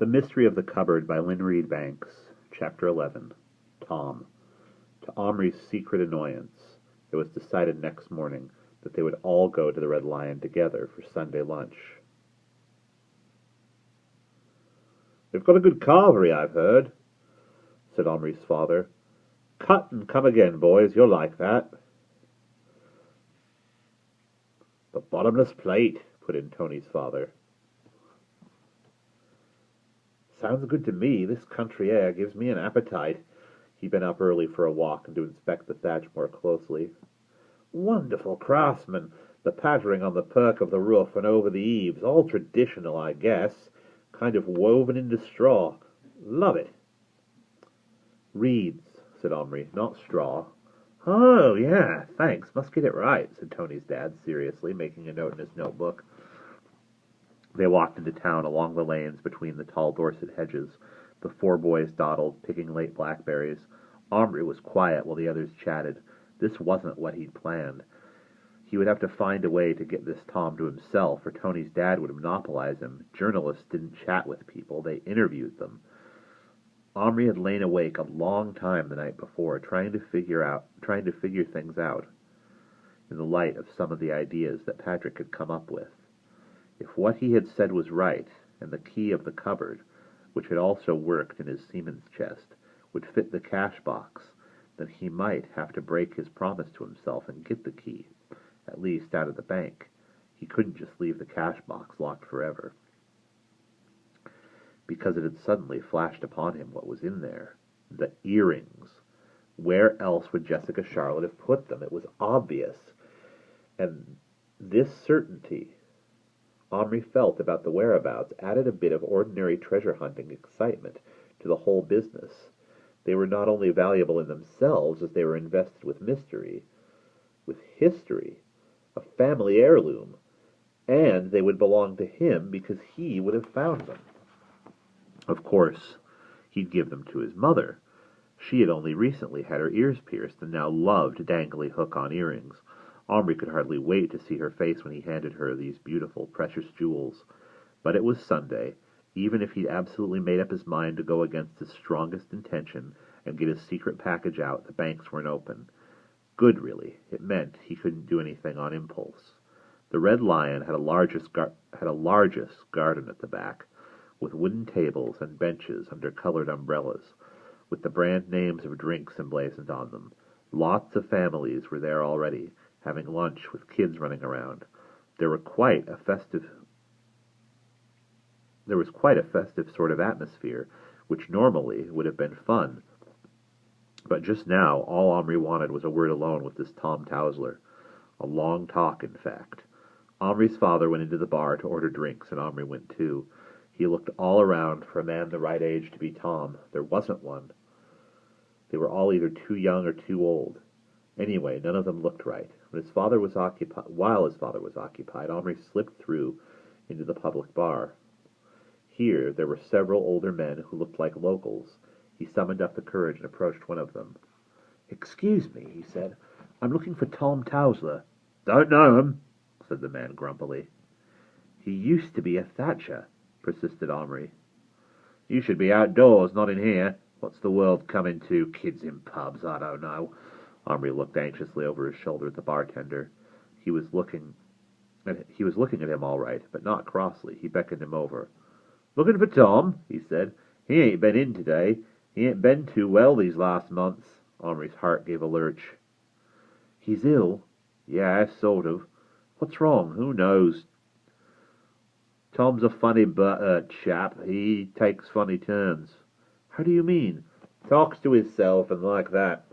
The Mystery of the Cupboard by Lynne Banks, Chapter 11. Tom. To Omri's secret annoyance, it was decided next morning that they would all go to the Red Lion together for Sunday lunch. "They've got a good carvery, I've heard," said Omri's father. "Cut and come again, boys, you'll like that." "The bottomless plate," put in Tony's father. "Sounds good to me. This country air gives me an appetite." He'd been up early for a walk and to inspect the thatch more closely. "Wonderful craftsmen. The pattering on the perk of the roof and over the eaves, all traditional, I guess. Kind of woven into straw. Love it." "Reeds," said Omri, "not straw." "Oh, yeah, thanks. Must get it right," said Tony's dad seriously, making a note in his notebook. They walked into town along the lanes between the tall Dorset hedges. The four boys dawdled, picking late blackberries. Omri was quiet while the others chatted. This wasn't what he'd planned. He would have to find a way to get this Tom to himself, or Tony's dad would monopolize him. Journalists didn't chat with people, they interviewed them. Omri had lain awake a long time the night before, trying to figure things out in the light of some of the ideas that Patrick had come up with. If what he had said was right, and the key of the cupboard, which had also worked in his seaman's chest, would fit the cash box, then he might have to break his promise to himself and get the key, at least out of the bank. He couldn't just leave the cash box locked forever. Because it had suddenly flashed upon him what was in there. The earrings. Where else would Jessica Charlotte have put them? It was obvious. And this certainty Omri felt about the whereabouts added a bit of ordinary treasure-hunting excitement to the whole business. They were not only valuable in themselves, as they were invested with mystery, with history, a family heirloom, and they would belong to him because he would have found them. Of course, he'd give them to his mother. She had only recently had her ears pierced and now loved dangly hook-on earrings. Omri could hardly wait to see her face when he handed her these beautiful, precious jewels. But it was Sunday. Even if he'd absolutely made up his mind to go against his strongest intention and get his secret package out, the banks weren't open. Good, really. It meant he couldn't do anything on impulse. The Red Lion had a largest garden at the back, with wooden tables and benches under colored umbrellas, with the brand names of drinks emblazoned on them. Lots of families were there already, having lunch with kids running around. There was quite a festive sort of atmosphere, which normally would have been fun. But just now, all Omri wanted was a word alone with this Tom Towler. A long talk, in fact. Omri's father went into the bar to order drinks, and Omri went too. He looked all around for a man the right age to be Tom. There wasn't one. They were all either too young or too old. Anyway, none of them looked right. While his father was occupied, Omri slipped through into the public bar. Here there were several older men who looked like locals. He summoned up the courage and approached one of them. "Excuse me," he said. "I'm looking for Tom Towler." "Don't know him," said the man grumpily. "He used to be a thatcher," persisted Omri. "You should be outdoors, not in here. What's the world coming to? Kids in pubs, I don't know." Omri looked anxiously over his shoulder at the bartender. He was looking at him all right, but not crossly. He beckoned him over. "Looking for Tom?" he said. "He ain't been in today. He ain't been too well these last months." Omri's heart gave a lurch. "He's ill?" "Yeah, sort of." "What's wrong? Who knows?" "Tom's a funny chap. He takes funny turns." "How do you mean?" "Talks to hisself and like that,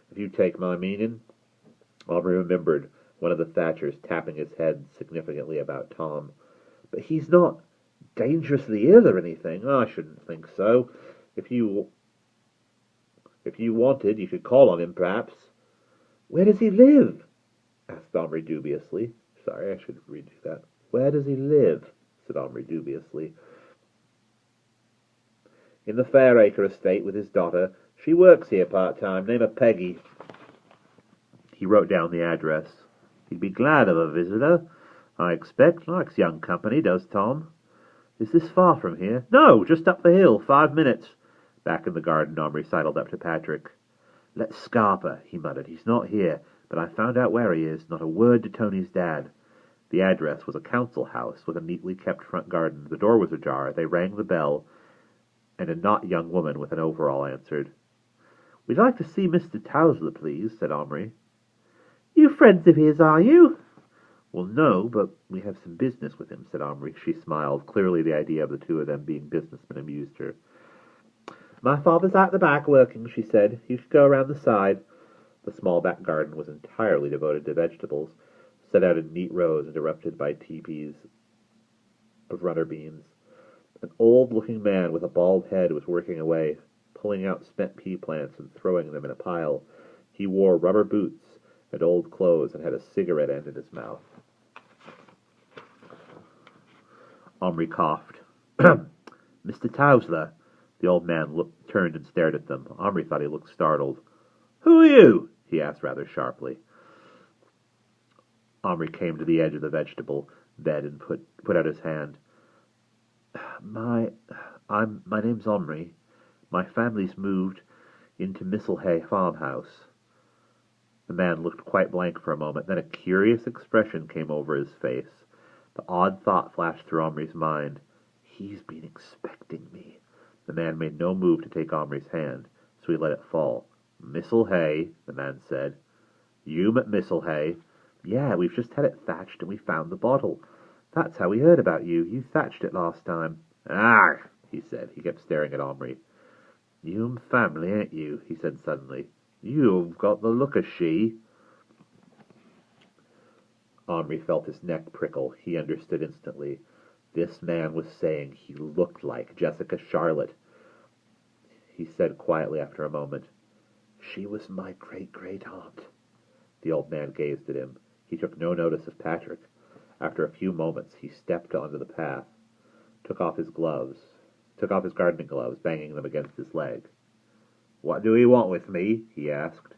if you take my meaning." Omri remembered one of the Thatchers tapping his head significantly about Tom. "But he's not dangerously ill or anything?" "I shouldn't think so. If you wanted, you could call on him, perhaps." "Where does he live?" asked Omri dubiously. "Sorry, I should read you that." "Where does he live?" said Omri dubiously. "In the Fairacre estate with his daughter. She works here part-time. Name her Peggy." He wrote down the address. "He'd be glad of a visitor, I expect. Likes young company, does Tom." Is this far from here? No, just up the hill, 5 minutes. Back in the garden, Omri sidled up to Patrick. Let's scarper, he muttered. He's not here, but I found out where he is. Not a word to Tony's dad. The address was a council house with a neatly kept front garden. The door was ajar. They rang the bell, and a not young woman with an overall answered. We'd like to see Mr. Towler, please, said Omri. You friends of his, are you? Well, no, but we have some business with him, said Omri. She smiled. Clearly the idea of the two of them being businessmen amused her. My father's out the back working, she said. You should go around the side. The small back garden was entirely devoted to vegetables, set out in neat rows interrupted by teepees of runner beans. An old-looking man with a bald head was working away, pulling out spent pea plants and throwing them in a pile. He wore rubber boots and old clothes and had a cigarette end in his mouth. Omri coughed. Mr. Towler. The old man turned and stared at them. Omri thought he looked startled. Who are you? He asked rather sharply. Omri came to the edge of the vegetable bed and put out his hand. My name's Omri. My family's moved into Mistlehay farmhouse. The man looked quite blank for a moment. Then a curious expression came over his face. The odd thought flashed through Omri's mind. He's been expecting me. The man made no move to take Omri's hand, so he let it fall. Mistlehay, the man said. You at Mistlehay? Yeah, we've just had it thatched and we found the bottle. That's how we heard about you. You thatched it last time. Ah, he said. He kept staring at Omri. You'm family, ain't you? He said suddenly. You've got the look of she. Omri felt his neck prickle. He understood instantly. This man was saying he looked like Jessica Charlotte. He said quietly after a moment, She was my great-great-aunt. The old man gazed at him. He took no notice of Patrick. After a few moments, he stepped onto the path, took off his gardening gloves, banging them against his leg. What do you want with me? He asked.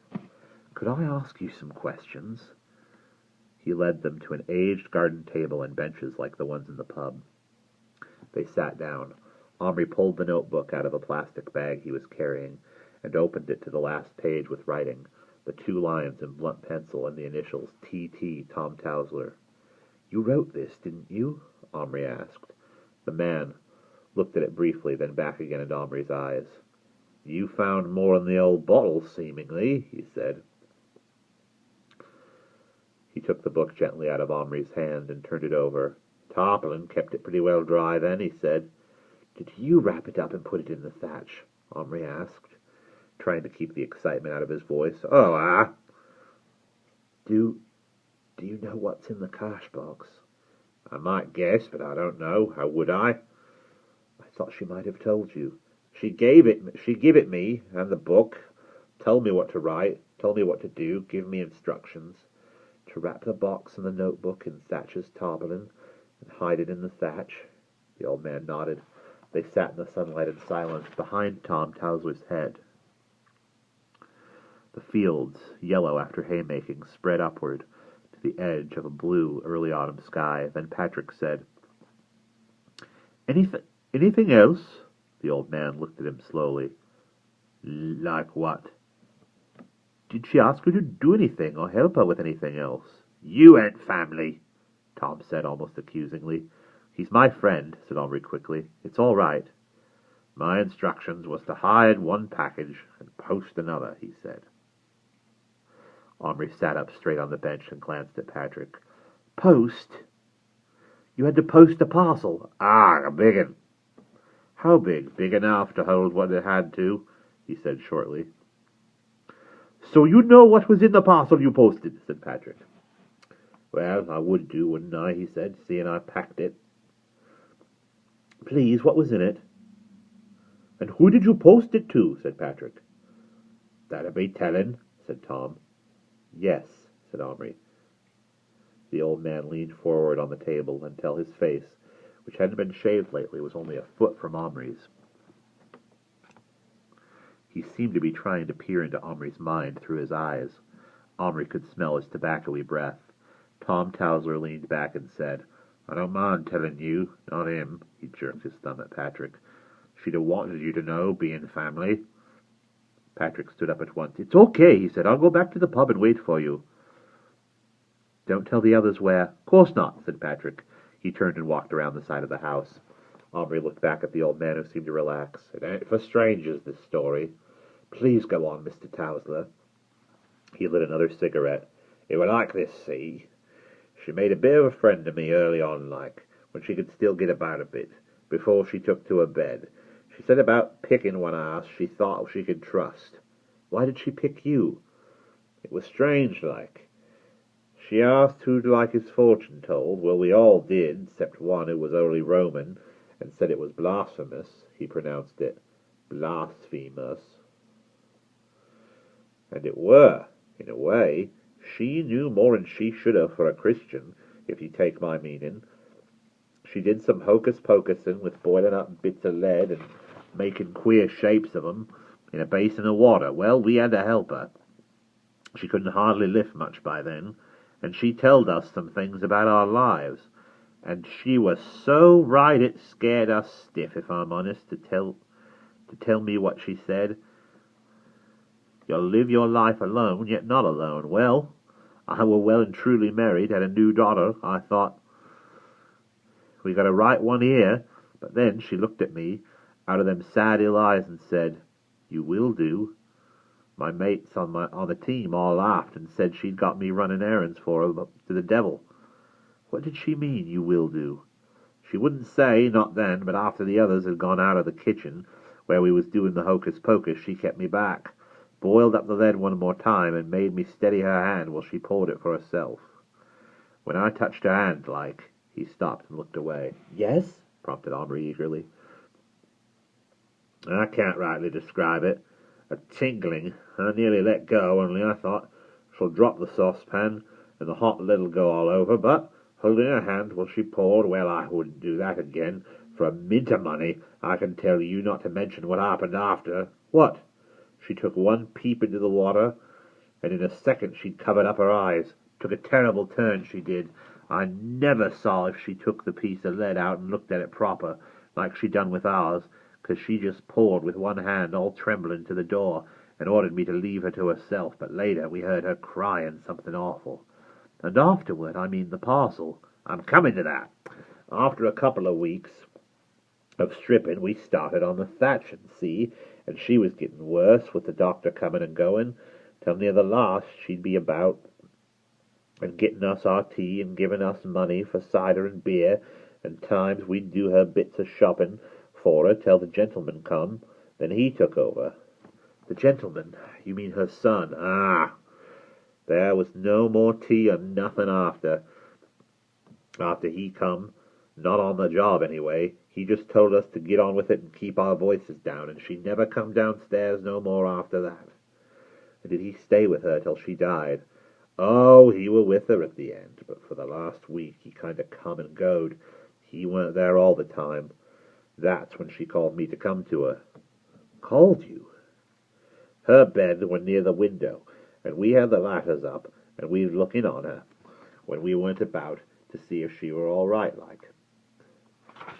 Could I ask you some questions? He led them to an aged garden table and benches like the ones in the pub. They sat down. Omri pulled the notebook out of a plastic bag he was carrying and opened it to the last page with writing, the 2 lines in blunt pencil and the initials T.T. Tom Towler. You wrote this, didn't you? Omri asked. The man looked at it briefly, then back again into Omri's eyes. You found more in the old bottle, seemingly, he said. He took the book gently out of Omri's hand and turned it over. Tarpaulin kept it pretty well dry then, he said. Did you wrap it up and put it in the thatch? Omri asked, trying to keep the excitement out of his voice. Oh, Do you know what's in the cash box? I might guess, but I don't know. How would I? I thought she might have told you. She gave it me, and the book. Told me what to write, told me what to do, give me instructions. To wrap the box and the notebook in Thatcher's tarpaulin and hide it in the thatch. The old man nodded. They sat in the sunlight in silence behind Tom Towler's head. The fields, yellow after haymaking, spread upward to the edge of a blue early autumn sky. Then Patrick said, Anything else? The old man looked at him slowly. Like what? Did she ask her to do anything or help her with anything else? You ain't family, Tom said almost accusingly. He's my friend, said Omri quickly. It's all right. My instructions was to hide one package and post another, he said. Omri sat up straight on the bench and glanced at Patrick. Post? You had to post a parcel? Ah, a big un. How big? Big enough to hold what it had to, he said shortly. So you know what was in the parcel you posted, said Patrick. Well, I would do, wouldn't I, he said, seeing I packed it. Please, what was in it? And who did you post it to, said Patrick. That'd be telling, said Tom. Yes, said Omri. The old man leaned forward on the table until his face, which hadn't been shaved lately, was only a foot from Omri's. He seemed to be trying to peer into Omri's mind through his eyes. Omri could smell his tobacco-y breath. Tom Towler leaned back and said, I don't mind telling you, not him. He jerked his thumb at Patrick. She'd have wanted you to know, being family. Patrick stood up at once. It's okay, he said. I'll go back to the pub and wait for you. Don't tell the others where. Of course not, said Patrick. He turned and walked around the side of the house. Omri looked back at the old man, who seemed to relax. It ain't for strangers, this story. Please go on, Mr. Towler. He lit another cigarette. It were like this, see? She made a bit of a friend of me early on, like, when she could still get about a bit, before she took to her bed. She said about picking one ass she thought she could trust. Why did she pick you? It was strange, like. She asked who'd like his fortune told. Well, we all did, except one who was only Roman, and said it was blasphemous. He pronounced it blasphemous. And it were, in a way. She knew more'n she should have for a Christian, if you take my meaning. She did some hocus-pocusing with boiling up bits of lead and making queer shapes of 'em in a basin of water. Well, we had to help her. She couldn't hardly lift much by then, and she told us some things about our lives. And she was so right it scared us stiff, if I'm honest, to tell me what she said. You'll live your life alone, yet not alone. Well, I were well and truly married, had a new daughter. I thought, we got a right one here. But then she looked at me out of them sad ill eyes and said, you will do. My mates on the team all laughed and said she'd got me running errands for her to the devil. What did she mean, you will do? She wouldn't say, not then, but after the others had gone out of the kitchen, where we was doing the hocus-pocus, she kept me back, boiled up the lead one more time, and made me steady her hand while she poured it for herself. When I touched her hand, like, he stopped and looked away. Yes? Prompted Omri eagerly. I can't rightly describe it. A tingling. I nearly let go, only I thought, she'll drop the saucepan, and the hot lead'll go all over, but holding her hand while she poured, well, I wouldn't do that again. For a mint of money, I can tell you, not to mention what happened after. What? She took one peep into the water, and in a second she'd covered up her eyes. Took a terrible turn, she did. I never saw if she took the piece of lead out and looked at it proper, like she done with ours, 'cause she just poured with one hand, all trembling, to the door, and ordered me to leave her to herself. But later we heard her crying something awful. And afterward, I mean the parcel. I'm coming to that. After a couple of weeks of stripping, we started on the thatching, see, and she was getting worse, with the doctor coming and going, till near the last she'd be about and getting us our tea and giving us money for cider and beer, and times we'd do her bits of shopping for her till the gentleman come. Then he took over. The gentleman? You mean her son? Ah! There was no more tea or nothing after he come. Not on the job, anyway. He just told us to get on with it and keep our voices down, and she never come downstairs no more after that. And did he stay with her till she died? Oh, he were with her at the end, but for the last week he kind of come and goed. He weren't there all the time. That's when she called me to come to her. Called you? Her bed were near the window, and we had the ladders up, and we was looking on her, when we went about to see if she were all right, like.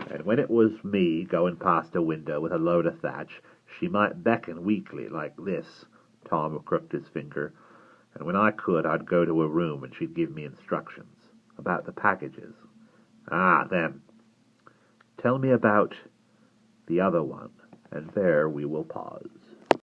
And when it was me going past her window with a load of thatch, she might beckon weakly, like this. Tom crooked his finger. And when I could, I'd go to her room, and she'd give me instructions about the packages. Ah, them. Tell me about the other one, and there we will pause.